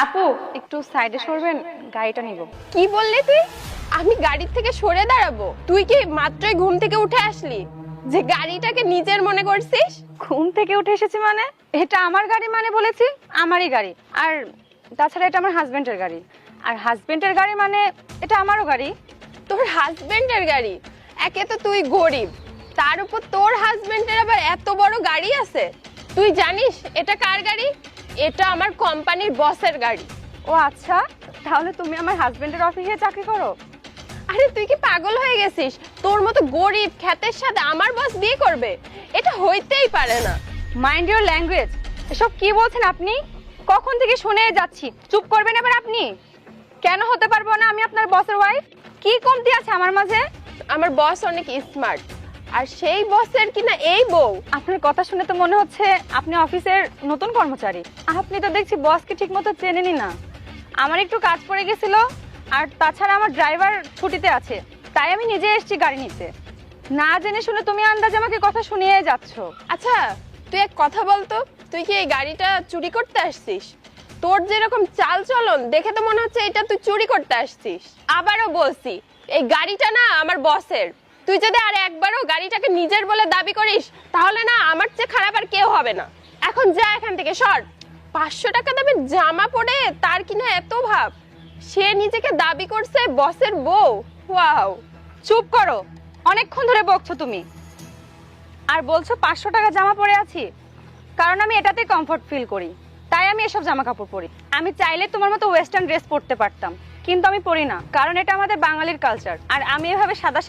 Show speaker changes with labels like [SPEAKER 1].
[SPEAKER 1] আপু একটু সাইডে সরবেন, গাড়িটা নিব।
[SPEAKER 2] কি বললি তুই? আমি গাড়ির থেকে সরে দাঁড়াবো? তুই কি মাত্রই ঘুম থেকে উঠে আসলি যে গাড়িটাকে নিজের মনে করছিস?
[SPEAKER 1] ঘুম থেকে উঠে এসেছি মানে? এটা আমার গাড়ি মানে বলেছি, আমারই গাড়ি। আর তাছাড়া এটা আমার হাজবেন্ডের গাড়ি, আর হাজবেন্ডের গাড়ি মানে এটা আমারও গাড়ি।
[SPEAKER 2] তোর হাজবেন্ডের গাড়ি? একে তো তুই গরিব, তার উপর তোর হাজবেন্ডের আবার এত বড় গাড়ি আছে। তুই জানিস এটা কার গাড়ি? এটা আমার কোম্পানির বসের গাড়ি।
[SPEAKER 1] ও আচ্ছা, তাহলে তুমি আমার হাজবেন্ডের অফিসে চাকরি করো?
[SPEAKER 2] আরে তুই কি পাগল হয়ে গেছিস? তোর মতো গরিব খ্যাতের সাথে আমার বস বিয়ে করবে? এটা হইতেই পারে না।
[SPEAKER 1] Mind your language. এসব কি বলছেন আপনি? কখন থেকে শুনে যাচ্ছি, চুপ করবেন এবার আপনি? কেন হতে পারবো না আমি আপনার বসের ওয়াইফ? কি কমতি আছে আমার মাঝে?
[SPEAKER 2] আমার বস অনেক স্মার্ট, আর সেই বসের কিনা এই বউ।
[SPEAKER 1] আপনার কথা শুনে তো মনে হচ্ছে আপনি অফিসের নতুন কর্মচারী। আপনি তো দেখছি বসকে ঠিকমতো চেনেনই না। আমার একটু কাজ পড়ে গেছিল, আর তাছাড়া আমার ড্রাইভার ছুটিতে আছে, তাই আমি নিজে এসেছি গাড়ি নিতে। না জেনে শুনে তুমি আন্দাজে আমাকে কথা শুনিয়ে যাচ্ছ।
[SPEAKER 2] আচ্ছা তুই এক কথা বলতো, তুই কি এই গাড়িটা চুরি করতে আসছিস? তোর যেরকম চাল চলন দেখে তো মনে হচ্ছে এটা তুই চুরি করতে আসছিস। আবারও বলছি, এই গাড়িটা না আমার বসের। তুই যদি আর একবারও গাড়িটাকে নিজের বলে দাবি করিস, তাহলে না আমার চেয়ে খারাপ আর কেউ হবে না। এখন যা এখান থেকে, সর। 500 টাকা দামের জামা পরে তার কিনা এত ভাব, সে নিজেকে দাবি করছে বসের বউ। ওয়াও।
[SPEAKER 1] চুপ করো, অনেকক্ষণ ধরে বকছো তুমি। আর বলছো 500 টাকা জামা পরে আছি, কারণ আমি এটাতে কমফর্ট ফিল করি, তাই আমি এসব জামা কাপড় পরি। আমি চাইলে তোমার মতো ওয়েস্টার্ন ড্রেস পরতে পারতাম, কিন্তু আমি পরি না, কারণ এটা আমাদের বাঙালির কালচার, আর আমি এভাবে সাদা